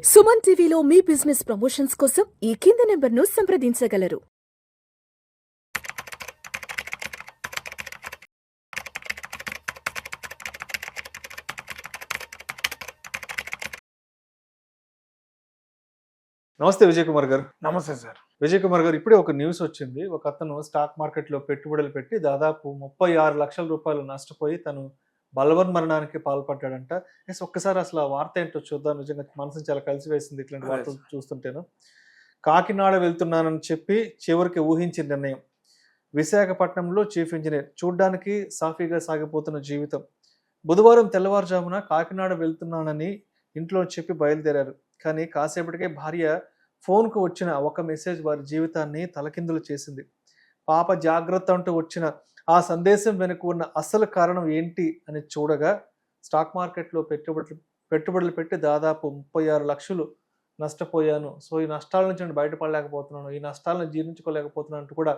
సుమన్ టీవీలో మీ business promotions కోసం ఈ కింది నెంబర్ను సంప్రదించగలరు. నమస్తే విజయ్ కుమార్ గారు. నమస్తే సార్. విజయ్ కుమార్ గారు, ఇప్పుడే ఒక న్యూస్ వచ్చింది. ఒక అతను స్టాక్ మార్కెట్లో పెట్టుబడులు పెట్టి దాదాపు 36 లక్షల రూపాయలు నష్టపోయి తను బలవన్మరణానికి పాల్పడ్డాడంట. ఒక్కసారి అసలు ఆ వార్త ఏంటో చూద్దాం. నిజంగా మనసుని చాలా కలిసివేసింది ఇట్లాంటి వార్తలు చూస్తుంటేను. కాకినాడ వెళ్తున్నానని చెప్పి చివరికి ఊహించిన నిర్ణయం. విశాఖపట్నంలో చీఫ్ ఇంజనీర్. చూడ్డానికి సాఫీగా సాగిపోతున్న జీవితం. బుధవారం తెల్లవారుజామున కాకినాడ వెళ్తున్నానని ఇంట్లో చెప్పి బయలుదేరారు. కానీ కాసేపటికే భార్య ఫోన్కు వచ్చిన ఒక మెసేజ్ వారి జీవితాన్ని తలకిందులు చేసింది. పాప జాగ్రత్త అంటూ వచ్చిన ఆ సందేశం వెనుక ఉన్న అసలు కారణం ఏంటి అని చూడగా స్టాక్ మార్కెట్లో పెట్టుబడులు పెట్టి దాదాపు 36 లక్షలు నష్టపోయాను. సో ఈ నష్టాల నుంచి నేను బయటపడలేకపోతున్నాను, ఈ నష్టాలను జీర్ణించుకోలేకపోతున్నాను అంటూ కూడా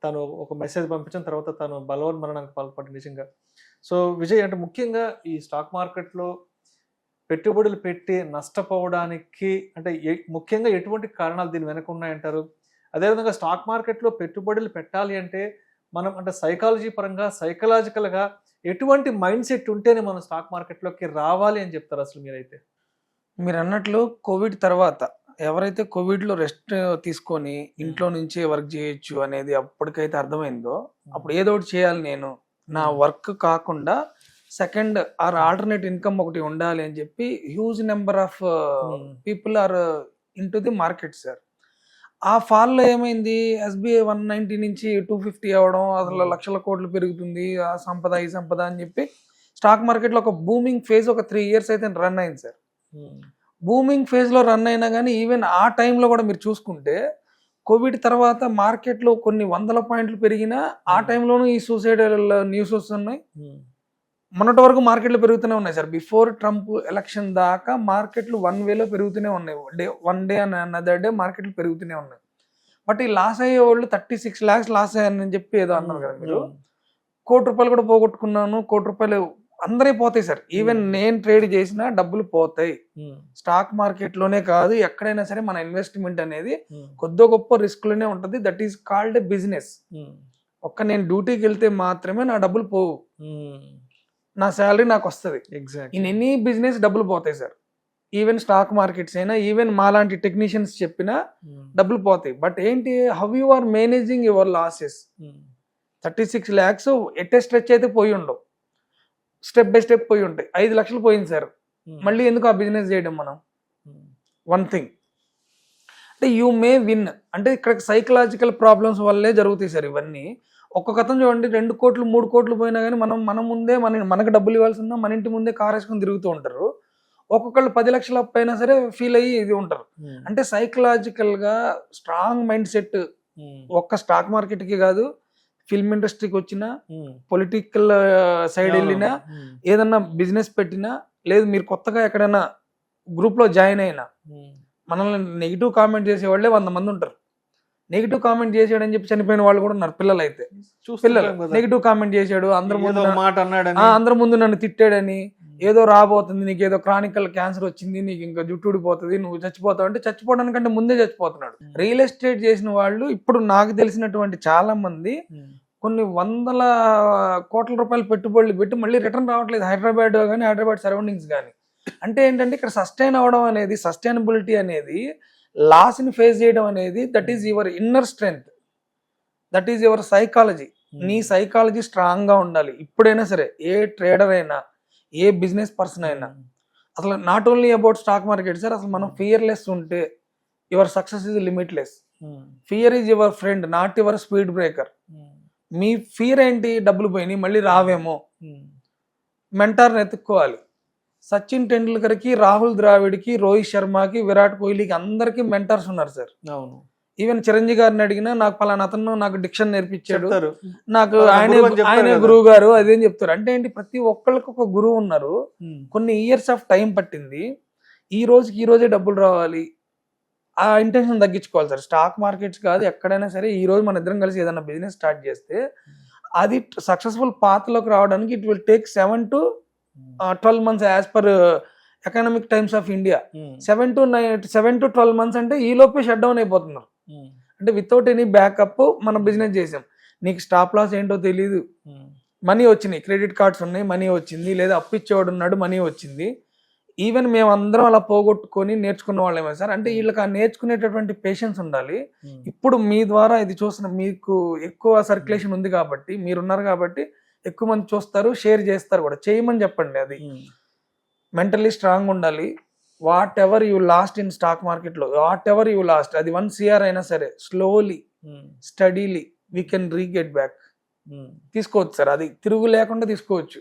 తను ఒక మెసేజ్ పంపించిన తర్వాత తను బలవన్మరణానికి పాల్పడ్డాడు నిజంగా. సో విజయ్, అంటే ముఖ్యంగా ఈ స్టాక్ మార్కెట్లో పెట్టుబడులు పెట్టి నష్టపోవడానికి అంటే ముఖ్యంగా ఎటువంటి కారణాలు దీని వెనక ఉన్నాయంటారు? అదేవిధంగా స్టాక్ మార్కెట్లో పెట్టుబడులు పెట్టాలి అంటే మనం అంటే సైకాలజీ పరంగా సైకలాజికల్గా ఎటువంటి మైండ్ సెట్ ఉంటేనే మనం స్టాక్ మార్కెట్లోకి రావాలి అని చెప్తారు అసలు మీరైతే? మీరు అన్నట్లు కోవిడ్ తర్వాత ఎవరైతే కోవిడ్లో రెస్ట్ తీసుకొని ఇంట్లో నుంచి వర్క్ చేయొచ్చు అనేది అప్పటికైతే అర్థమైందో, అప్పుడు ఏదో ఒకటి చేయాలి, నేను నా వర్క్ కాకుండా సెకండ్ ఆర్ ఆల్టర్నేట్ ఇన్కమ్ ఒకటి ఉండాలి అని చెప్పి huge number of people are in to the market sir. ఆ ఫాల్లో ఏమైంది, ఎస్బీఐ 190 నుంచి 250 అవ్వడం, అసలు లక్షల కోట్లు పెరుగుతుంది, ఆ సంపద ఈ సంపద అని చెప్పి స్టాక్ మార్కెట్లో ఒక బూమింగ్ ఫేజ్ ఒక 3 years అయితే రన్ అయింది సార్. బూమింగ్ ఫేజ్లో రన్ అయినా కానీ ఈవెన్ ఆ టైంలో కూడా మీరు చూసుకుంటే కోవిడ్ తర్వాత మార్కెట్లో కొన్ని 100 పాయింట్లు పెరిగినా ఆ టైంలోనూ ఈ సూసైడల్ న్యూస్ వస్తున్నాయి. మొన్నటి వరకు మార్కెట్లు పెరుగుతూనే ఉన్నాయి సార్. బిఫోర్ ట్రంప్ ఎలక్షన్ దాకా మార్కెట్లు 1 వేలో పెరుగుతూనే ఉన్నాయి. One day and another day మార్కెట్లు పెరుగుతూనే ఉన్నాయి. బట్ ఈ లాస్ అయ్యే వాళ్ళు 36 lakhs లాస్ అయ్యారని చెప్పి ఏదో అన్నారు కదా మీరు. ₹1 కోటి కూడా పోగొట్టుకున్నాను, ₹1 కోటి అందరే పోతాయి సార్. ఈవెన్ నేను ట్రేడ్ చేసినా డబ్బులు పోతాయి. స్టాక్ మార్కెట్లోనే కాదు, ఎక్కడైనా సరే మన ఇన్వెస్ట్మెంట్ అనేది కొద్ది గొప్ప రిస్క్లోనే ఉంటుంది. That is called a business. నేను డ్యూటీకి వెళ్తే మాత్రమే నా డబ్బులు పోవు, నా శాలరీ నాకు వస్తుంది. ఇన్ ఎనీ బిజినెస్ డబ్బులు పోతాయి సార్. ఈవెన్ స్టాక్ మార్కెట్స్ అయినా, ఈవెన్ మాలాంటి టెక్నీషియన్స్ చెప్పినా డబ్బులు పోతాయి. బట్ ఏంటి, how you are managing your losses. 36 lakhs ఎట్టే స్ట్రెచ్ అయితే పోయి ఉండవు, స్టెప్ బై స్టెప్ పోయి ఉంటాయి. 5 లక్షలు పోయింది సార్. మళ్ళీ ఎందుకు ఆ బిజినెస్ చేయడం మనం? వన్ థింగ్ అంటే యూ మే విన్ అంటే ఇక్కడ సైకలాజికల్ ప్రాబ్లమ్స్ వల్లే జరుగుతాయి సార్ ఇవన్నీ. ఒక్కొక్క కథం చూడండి, 2 కోట్లు 3 కోట్లు పోయినా కానీ మన ముందే మనకు డబ్బులు ఇవ్వాల్సి ఉన్నా మన ఇంటి ముందే కార్ వేసుకొని తిరుగుతూ ఉంటారు. ఒక్కొక్కళ్ళు 10 లక్షలు అప్పైనా సరే ఫీల్ అయ్యి ఇది ఉంటారు. అంటే సైకలాజికల్ గా స్ట్రాంగ్ మైండ్ సెట్ ఒక్క స్టాక్ మార్కెట్ కి కాదు, ఫిల్మ్ ఇండస్ట్రీకి వచ్చినా, పొలిటికల్ సైడ్ వెళ్ళినా, ఏదన్నా బిజినెస్ పెట్టినా, లేదు మీరు కొత్తగా ఎక్కడైనా గ్రూప్ లో జాయిన్ అయినా, మనల్ని నెగిటివ్ కామెంట్ చేసే వాళ్ళే 100 మంది ఉంటారు. నెగిటివ్ కామెంట్ చేసాడని చెప్పి చనిపోయిన వాళ్ళు కూడా ఉన్నారు. పిల్లలు అయితే నెగిటివ్ కామెంట్ చేశాడు, అందరి ముందు నన్ను తిట్టాడని, ఏదో రాబోతుంది, నీకు ఏదో క్రానికల్ క్యాన్సర్ వచ్చింది, నీకు ఇంకా జుట్టు ఊడిపోతుంది, నువ్వు చచ్చిపోతావు అంటే చచ్చిపోవడానికంటే ముందే చచ్చిపోతున్నాడు. రియల్ ఎస్టేట్ చేసిన వాళ్ళు ఇప్పుడు నాకు తెలిసినటువంటి చాలా మంది కొన్ని 100 కోట్ల రూపాయలు పెట్టుబడులు పెట్టి మళ్ళీ రిటర్న్ రావట్లేదు, హైదరాబాద్ కానీ హైదరాబాద్ సరౌండింగ్స్ కానీ. అంటే ఏంటంటే ఇక్కడ సస్టైన్ అవడం అనేది, సస్టైనబిలిటీ అనేది, లాస్ ని ఫేస్ చేయడం అనేది, that is your inner strength, that is your psychology. నీ సైకాలజీ స్ట్రాంగ్ గా ఉండాలి. ఇప్పుడైనా సరే ఏ ట్రేడర్ అయినా, ఏ బిజినెస్ పర్సన్ అయినా, అసలు not only about stock market sir, అసలు మనం ఫియర్లెస్ ఉంటే your success is limitless. Fear is your friend, not your speed breaker. Me fear ఏంటి, డబ్బులు పోయినాయి మళ్ళీ రావేమో, మెంటార్ని ఎత్తుక్కోవాలి. సచిన్ టెండూల్కర్కి, రాహుల్ ద్రావిడ్కి, రోహిత్ శర్మకి, విరాట్ కోహ్లీకి అందరికి మెంటర్స్ ఉన్నారు సార్. అవును. ఈవెన్ చిరంజీవి గారిని అడిగినా నాకు పలానా అతను నాకు డిక్షన్ నేర్పించాడు, నాకు ఆయన గురువు గారు అదేం చెప్తారు. అంటే ఏంటి, ప్రతి ఒక్కళ్ళకి ఒక గురువు ఉన్నారు. కొన్ని ఇయర్స్ ఆఫ్ టైం పట్టింది. ఈ రోజే డబ్బులు రావాలి, ఆ ఇంటెన్షన్ తగ్గించుకోవాలి సార్. స్టాక్ మార్కెట్స్ కాదు, ఎక్కడైనా సరే ఈ రోజు మన ఇద్దరం కలిసి ఏదైనా బిజినెస్ స్టార్ట్ చేస్తే అది సక్సెస్ఫుల్ పాత్లోకి రావడానికి it will take 7 to 12 months as per economic times of India 7 to 12 months అంటే ఈ లోపే షట్ డౌన్ అయిపోతున్నారు. అంటే వితౌట్ ఎనీ బ్యాకప్ మనం బిజినెస్ చేసాం, నీకు స్టాప్ లాస్ ఏంటో తెలియదు, మనీ వచ్చినాయి, క్రెడిట్ కార్డ్స్ ఉన్నాయి, మనీ వచ్చింది, లేదా అప్పు ఇచ్చేవాడు ఉన్నాడు, మనీ వచ్చింది. ఈవెన్ మేము అందరం అలా పోగొట్టుకొని నేర్చుకున్న వాళ్ళేమో సార్. అంటే వీళ్ళకి ఆ నేర్చుకునేటటువంటి పేషెన్స్ ఉండాలి. ఇప్పుడు మీ ద్వారా ఇది చూసిన మీకు ఎక్కువ సర్క్యులేషన్ ఉంది కాబట్టి, మీరున్నారు కాబట్టి ఎక్కువ మంది చూస్తారు, షేర్ చేస్తారు కూడా, చేయమని చెప్పండి. అది మెంటల్లీ స్ట్రాంగ్ ఉండాలి. Whatever you lost in stock మార్కెట్లో, వాట్ ఎవర్ యూ లాస్ట్, అది 1 CR అయినా సరే, slowly steadily we can reget back. తీసుకోవచ్చు సార్, అది తిరుగు లేకుండా తీసుకోవచ్చు.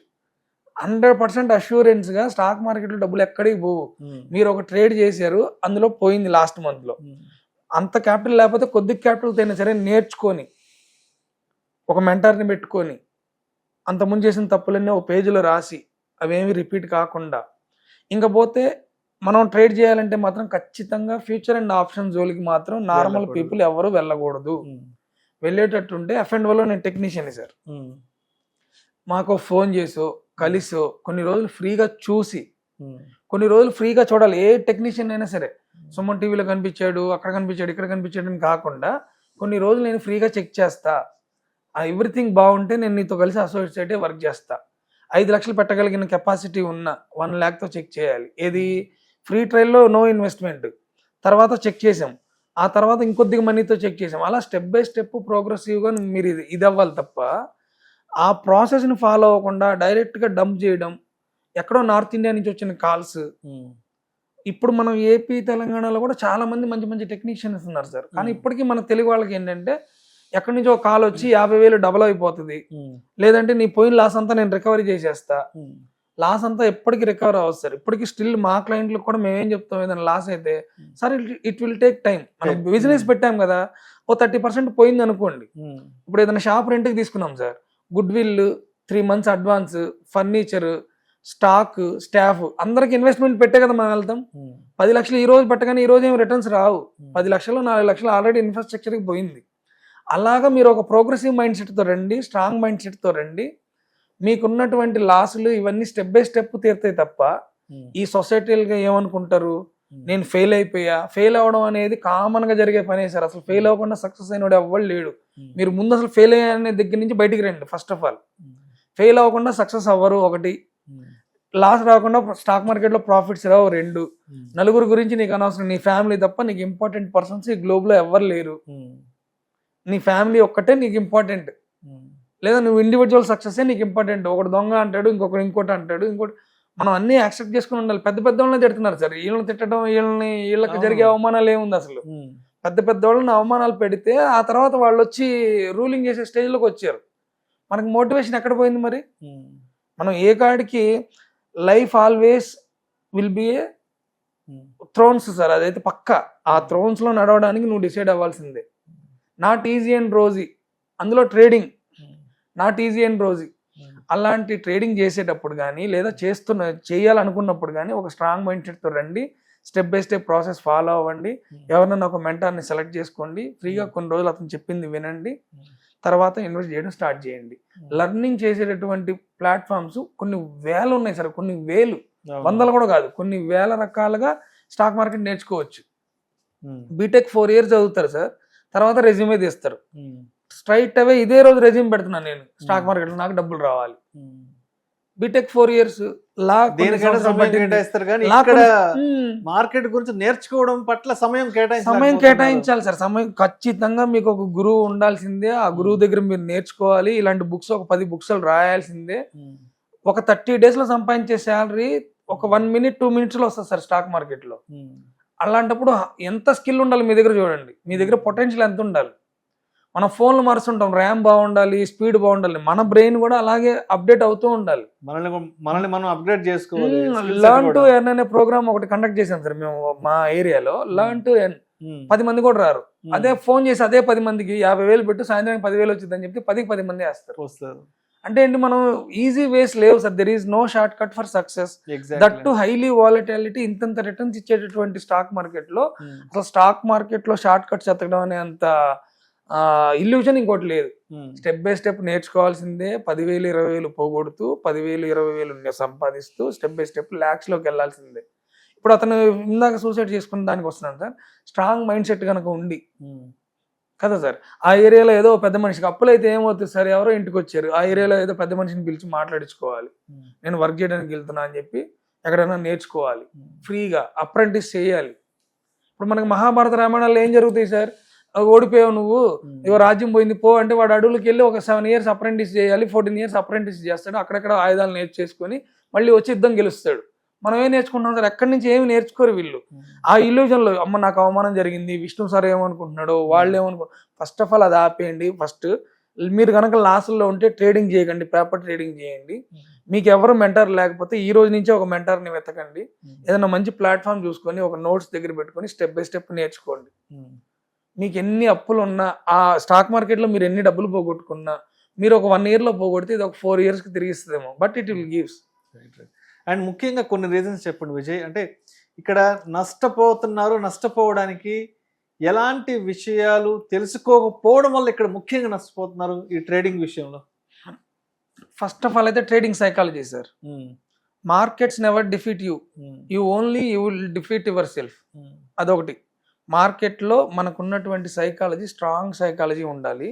100% అష్యూరెన్స్గా స్టాక్ మార్కెట్లో డబ్బులు ఎక్కడికి పోవు. మీరు ఒక ట్రేడ్ చేశారు, అందులో పోయింది లాస్ట్ మంత్లో, అంత క్యాపిటల్ లేకపోతే కొద్ది క్యాపిటల్ అయినా సరే నేర్చుకొని ఒక మెంటర్ని పెట్టుకొని అంతకుముందు చేసిన తప్పులన్నీ ఒక పేజీలో రాసి అవేమి రిపీట్ కాకుండా, ఇంకా పోతే మనం ట్రేడ్ చేయాలంటే మాత్రం ఖచ్చితంగా ఫ్యూచర్ అండ్ ఆప్షన్ జోలికి మాత్రం నార్మల్ పీపుల్ ఎవరు వెళ్ళకూడదు. వెళ్ళేటట్టుంటే F&Oలో నేను టెక్నీషియన్ సార్, మాకు ఫోన్ చేసో కలిసో కొన్ని రోజులు ఫ్రీగా చూసి, కొన్ని రోజులు ఫ్రీగా చూడాలి. ఏ టెక్నీషియన్ అయినా సరే, సుమన్ టీవీలో కనిపించాడు, అక్కడ కనిపించాడు, ఇక్కడ కనిపించాడు అని కాకుండా కొన్ని రోజులు నేను ఫ్రీగా చెక్ చేస్తా, ఎవ్రీథింగ్ బాగుంటే నేను నీతో కలిసి అసోసియేట్ వర్క్ చేస్తా. 5 లక్షలు పెట్టగలిగిన కెపాసిటీ ఉన్న 1 lakh చెక్ చేయాలి. ఏది ఫ్రీ ట్రయల్లో నో ఇన్వెస్ట్మెంట్, తర్వాత చెక్ చేసాం, ఆ తర్వాత ఇంకొద్దిగా మనీతో చెక్ చేసాం. అలా స్టెప్ బై స్టెప్ ప్రోగ్రెసివ్గా మీరు ఇది అవ్వాలి తప్ప ఆ ప్రాసెస్ని ఫాలో అవ్వకుండా డైరెక్ట్గా డంప్ చేయడం. ఎక్కడో నార్త్ ఇండియా నుంచి వచ్చిన కాల్స్, ఇప్పుడు మనం ఏపీ తెలంగాణలో కూడా చాలా మంది మంచి మంచి టెక్నీషియన్స్ ఉన్నారు సార్. కానీ ఇప్పటికీ మన తెలుగు వాళ్ళకి ఏంటంటే ఎక్కడి నుంచో కాల్ వచ్చి 50,000 డబల్ అయిపోతుంది, లేదంటే నీ పోయిన లాస్ అంతా నేను రికవరీ చేసేస్తా. లాస్ అంతా ఎప్పటికీ రికవర్ అవ్వదు సార్. ఇప్పటికీ స్టిల్ మా క్లయింట్లకు కూడా మేమేం చెప్తాం, ఏదైనా లాస్ అయితే sir it will take time. మనం బిజినెస్ పెట్టాం కదా, ఓ 30% పోయింది అనుకోండి. ఇప్పుడు ఏదైనా షాప్ రెంట్కి తీసుకున్నాం sir, good will, 3 months advance, furniture, stock, staff, అందరికి ఇన్వెస్ట్మెంట్ పెట్టే కదా మనం వెళ్తాం. 10 లక్షలు ఈ రోజు పెట్టగానే ఈ రోజు ఏమి రిటర్న్స్ రావు. 10 లక్షలు 4 లక్షలు ఆల్రెడీ ఇన్ఫ్రాస్ట్రక్చర్కి పోయింది. అలాగా మీరు ఒక ప్రోగ్రెసివ్ మైండ్ సెట్తో రండి, స్ట్రాంగ్ మైండ్ సెట్తో రండి. మీకున్నటువంటి లాసులు ఇవన్నీ స్టెప్ బై స్టెప్ తీరుతాయి తప్ప ఈ సొసైటీలుగా ఏమనుకుంటారు, నేను ఫెయిల్ అయిపోయా. ఫెయిల్ అవ్వడం అనేది కామన్ గా జరిగే పనే సార్. అసలు ఫెయిల్ అవ్వకుండా సక్సెస్ అయినోడు ఎవ్వడు లేడు. మీరు ముందు అసలు ఫెయిల్ అయ్యే దగ్గర నుంచి బయటికి రండి. ఫస్ట్ ఆఫ్ ఆల్ ఫెయిల్ అవ్వకుండా సక్సెస్ అవ్వరు, 1. లాస్ రాకుండా స్టాక్ మార్కెట్ లో ప్రాఫిట్స్ రావు, 2. నలుగురు గురించి నీకు అనవసరం, నీ ఫ్యామిలీ తప్ప నీకు ఇంపార్టెంట్ పర్సన్స్ ఈ గ్లోబ్ లో ఎవ్వరు లేరు. నీ ఫ్యామిలీ ఒక్కటే నీకు ఇంపార్టెంట్, లేదా నువ్వు ఇండివిజువల్ సక్సెస్ నీకు ఇంపార్టెంట్. ఒకటి దొంగ అంటాడు, ఇంకోటి అంటాడు, ఇంకోటి. మనం అన్ని యాక్సెప్ట్ చేసుకుని ఉండాలి. పెద్ద పెద్ద వాళ్ళని తిడుతున్నారు సార్, వీళ్ళని తిట్టడం, వీళ్ళకి జరిగే అవమానాలు ఏముంది అసలు. పెద్ద వాళ్ళని అవమానాలు పెడితే ఆ తర్వాత వాళ్ళు వచ్చి రూలింగ్ చేసే స్టేజ్లోకి వచ్చారు. మనకి మోటివేషన్ ఎక్కడ పోయింది మరి? మనం ఏ కాడికి life always will be a thorns sir, అదైతే పక్క. ఆ థ్రోన్స్ లో నడవడానికి నువ్వు డిసైడ్ అవ్వాల్సిందే. నాట్ ఈజీ అండ్ రోజీ, అందులో trading not easy and rosy. అలాంటి ట్రేడింగ్ చేసేటప్పుడు కానీ, లేదా చేయాలనుకున్నప్పుడు కానీ ఒక స్ట్రాంగ్ మైండ్ సెట్తో రండి. Step by step process follow అవ్వండి. ఎవరైనా ఒక మెంటర్ని సెలెక్ట్ చేసుకోండి. ఫ్రీగా కొన్ని రోజులు అతను చెప్పింది వినండి, తర్వాత ఇన్వెస్ట్ చేయడం స్టార్ట్ చేయండి. లర్నింగ్ చేసేటటువంటి ప్లాట్ఫామ్స్ కొన్ని వేలు ఉన్నాయి సార్, కొన్ని వేలు, వందలు కూడా కాదు, కొన్ని వేల రకాలుగా స్టాక్ మార్కెట్ నేర్చుకోవచ్చు. బీటెక్ 4 years చదువుతారు సార్, తర్వాత రెజ్యూమే తీస్తారు. స్ట్రైట్ అవే ఇదే రోజు రెజ్యూమ్ పెడుతున్నాను నేను స్టాక్ మార్కెట్లో, నాకు డబ్బులు రావాలి. బీటెక్ 4 years మార్కెట్ గురించి నేర్చుకోవడం పట్ల సమయం కేటాయించాలి సార్. సమయం ఖచ్చితంగా మీకు ఒక గురువు ఉండాల్సిందే. ఆ గురువు దగ్గర మీరు నేర్చుకోవాలి. ఇలాంటి బుక్స్ ఒక 10 books రాయాల్సిందే. ఒక 30 days లో సంపాదించే శాలరీ ఒక 1 minute 2 minutes లో వస్తుంది సార్ స్టాక్ మార్కెట్ లో. అలాంటప్పుడు ఎంత స్కిల్ ఉండాలి మీ దగ్గర చూడండి, మీ దగ్గర పొటెన్షియల్ ఎంత ఉండాలి. మనం ఫోన్లు మారుస్తుంటాం, ర్యామ్ బాగుండాలి, స్పీడ్ బాగుండాలి. మన బ్రెయిన్ కూడా అలాగే అప్డేట్ అవుతూ ఉండాలి. మనల్ని మనం అప్గ్రేడ్ చేసుకోవాలి. లర్న్ టు ఎర్న్ అనే ప్రోగ్రామ్ ఒకటి కండక్ట్ చేసాం సార్ మేము మా ఏరియాలో. లర్న్ టు ఎర్న్ 10 మంది కూడా రారు. అదే ఫోన్ చేసి అదే 10 మందికి 50,000 పెట్టు, సాయంత్రం 10,000 వచ్చిందని చెప్తే 10 మంది వేస్తారు. అంటే ఏంటి, మనం ఈజీ వేస్ లేవు sir. There is no short cut for success. That to highly volatility, ఇంత రిటర్న్స్ ఇచ్చేటటువంటి స్టాక్ మార్కెట్ లో అసలు స్టాక్ మార్కెట్ లో షార్ట్ కట్స్ ఎత్తడం అనే అంత ఇల్యూషన్ ఇంకోటి లేదు. స్టెప్ బై స్టెప్ నేర్చుకోవాల్సిందే. 10,000 20,000 పోగొడుతూ 10,000 20,000 సంపాదిస్తూ స్టెప్ బై స్టెప్ ల్యాక్స్లోకి వెళ్ళాల్సిందే. ఇప్పుడు అతను ఇందాక సూసైడ్ చేసుకున్న దానికి వస్తున్నాను సార్. స్ట్రాంగ్ మైండ్ సెట్ కనుక ఉండి కదా సార్, ఆ ఏరియాలో ఏదో పెద్ద మనిషికి అప్పులు అయితే ఏమవుతుంది సార్, ఎవరో ఇంటికి వచ్చారు, ఆ ఏరియాలో ఏదో పెద్ద మనిషిని పిలిచి మాట్లాడించుకోవాలి, నేను వర్క్ చేయడానికి వెళ్తున్నా అని చెప్పి ఎక్కడైనా నేర్చుకోవాలి, ఫ్రీగా అప్రెంటిస్ చేయాలి. ఇప్పుడు మనకి మహాభారత రామాయణాల్లో ఏం జరుగుతాయి సార్, ఓడిపోయావు నువ్వు, ఇవో రాజ్యం పోయింది పో అంటే వాడు అడవులకి వెళ్ళి ఒక 7 years అప్రెంటిస్ చేయాలి, 14 years అప్రెంటిస్ చేస్తాడు, అక్కడెక్కడ ఆయుధాలు నేర్చేసుకొని మళ్ళీ వచ్చి యుద్ధం గెలుస్తాడు. మనం ఏం నేర్చుకుంటున్నాం సార్, ఎక్కడి నుంచి ఏమి నేర్చుకోరు వీళ్ళు. ఆ ఇల్యూజన్లో అమ్మ నాకు అవమానం జరిగింది, విష్ణు సార్ ఏమనుకుంటున్నాడో, వాళ్ళు ఫస్ట్ ఆఫ్ ఆల్ అది ఆపేయండి. ఫస్ట్ మీరు కనుక లాస్లో ఉంటే ట్రేడింగ్ చేయకండి, పేపర్ ట్రేడింగ్ చేయండి. మీకు ఎవరు మెంటర్ లేకపోతే ఈ రోజు నుంచే ఒక మెంటర్ని వెతకండి. ఏదైనా మంచి ప్లాట్ఫామ్ చూసుకొని ఒక నోట్స్ దగ్గర పెట్టుకొని స్టెప్ బై స్టెప్ నేర్చుకోండి. మీకు ఎన్ని అప్పులు ఉన్నా, ఆ స్టాక్ మార్కెట్లో మీరు ఎన్ని డబ్బులు పోగొట్టుకున్నా, మీరు ఒక 1 yearలో పోగొడితే ఇది ఒక 4 yearsకి తిరిగిస్తుందేమో, but it will gives. And ముఖ్యంగా కొన్ని రీజన్స్ చెప్పండి విజయ్. అంటే ఇక్కడ నష్టపోవడానికి ఎలాంటి విషయాలు తెలుసుకోకపోవడం వల్ల ఇక్కడ ముఖ్యంగా నష్టపోతున్నారు ఈ ట్రేడింగ్ విషయంలో? ఫస్ట్ ఆఫ్ ఆల్ అయితే trading psychology sir. Markets never defeat you, you will defeat your self. అదొకటి. మార్కెట్లో మనకున్నటువంటి సైకాలజీ, స్ట్రాంగ్ సైకాలజీ ఉండాలి.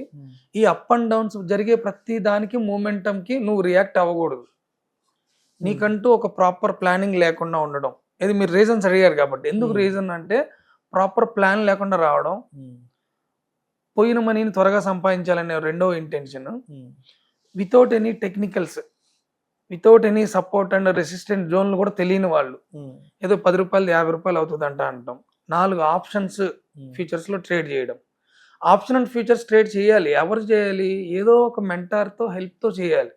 ఈ అప్ అండ్ డౌన్స్ జరిగే ప్రతి దానికి మూమెంటంకి నువ్వు రియాక్ట్ అవ్వకూడదు. నీకంటూ ఒక ప్రాపర్ ప్లానింగ్ లేకుండా ఉండడం. ఇది మీరు రీజన్స్ అడిగారు కాబట్టి, ఎందుకు రీజన్ అంటే ప్రాపర్ ప్లాన్ లేకుండా రావడం, పోయిన మనీని త్వరగా సంపాదించాలనే రెండో intention, without any technicals, without any support and resistant జోన్లు కూడా తెలియని వాళ్ళు, ఏదో 10 రూపాయలు 50 రూపాయలు అవుతుందంట అంటాం. 4 ఆప్షన్స్ ఫ్యూచర్స్లో ట్రేడ్ చేయడం. ఆప్షన్ అండ్ ఫ్యూచర్స్ ట్రేడ్ చేయాలి. ఎవరు చేయాలి? ఏదో ఒక మెంటార్తో హెల్ప్తో చేయాలి.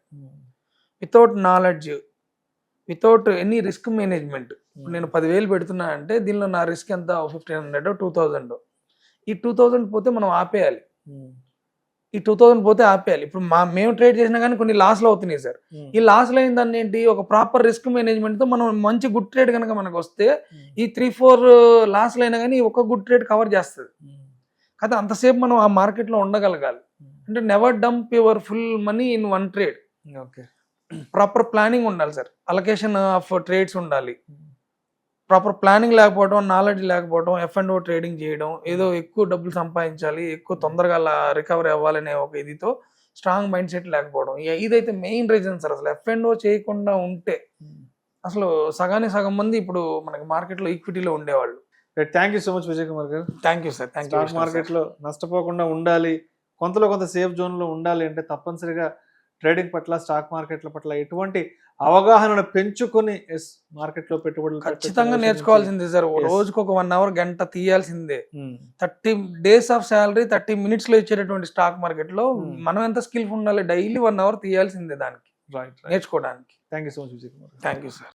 Without knowledge, without any risk management. నేను 10,000 పెడుతున్నా అంటే దీనిలో నా రిస్క్ ఎంత, 1,500 2,000. ఈ 2,000 పోతే మనం ఆపేయాలి. ఈ 2,000 పోతే ఆపేయాలి. ఇప్పుడు మేము ట్రేడ్ చేసినా కానీ కొన్ని లాస్లు అవుతున్నాయి సార్. ఈ లాస్లు అయిన దాన్ని ఏంటి, ఒక ప్రాపర్ రిస్క్ మేనేజ్మెంట్తో మనం మంచి గుడ్ ట్రేడ్ కనుక మనకు వస్తే ఈ 3-4 లాస్లు అయినా కానీ ఒక గుడ్ ట్రేడ్ కవర్ చేస్తుంది. కాకపోతే అంతసేపు మనం ఆ మార్కెట్లో ఉండగలగాలి. అంటే never dump your full money in one trade. Okay. Proper planning ఉండాలి సార్. అలొకేషన్ ఆఫ్ ట్రేడ్స్ ఉండాలి. ప్రాపర్ ప్లానింగ్ లేకపోవడం, నాలెడ్జ్ లేకపోవడం, F&O ట్రేడింగ్ చేయడం, ఏదో ఎక్కువ డబ్బులు సంపాదించాలి, ఎక్కువ తొందరగా రికవరీ అవ్వాలనే ఒక ఇదితో స్ట్రాంగ్ మైండ్ సెట్ లేకపోవడం, ఇదైతే మెయిన్ రీజన్ సార్. అసలు F&O చేయకుండా ఉంటే అసలు సగానికి సగం మంది ఇప్పుడు మనకి మార్కెట్లో ఈక్విటీలో ఉండేవాళ్ళు. Thank you so much Vijay Kumar garu. Thank you sir. Thank you. Stock మార్కెట్లో నష్టపోకుండా ఉండాలి, కొంత సేఫ్ జోన్లో ఉండాలి అంటే తప్పనిసరిగా ట్రేడింగ్ పట్ల, స్టాక్ మార్కెట్ల పట్ల ఎటువంటి అవగాహనను పెంచుకొని మార్కెట్లో పెట్టుబడులు ఖచ్చితంగా నేర్చుకోవాల్సిందే సార్. రోజుకు ఒక 1 hour గంట తీయాల్సిందే. 30 days ఆఫ్ శాలరీ 30 minutes లో ఇచ్చేటటువంటి స్టాక్ మార్కెట్ లో మనం ఎంత స్కిల్ఫుల్ ఉండాలి, డైలీ 1 hour తీయాల్సిందే దానికి నేర్చుకోవడానికి. Thank you so much Vijay Kumar. Thank you sir.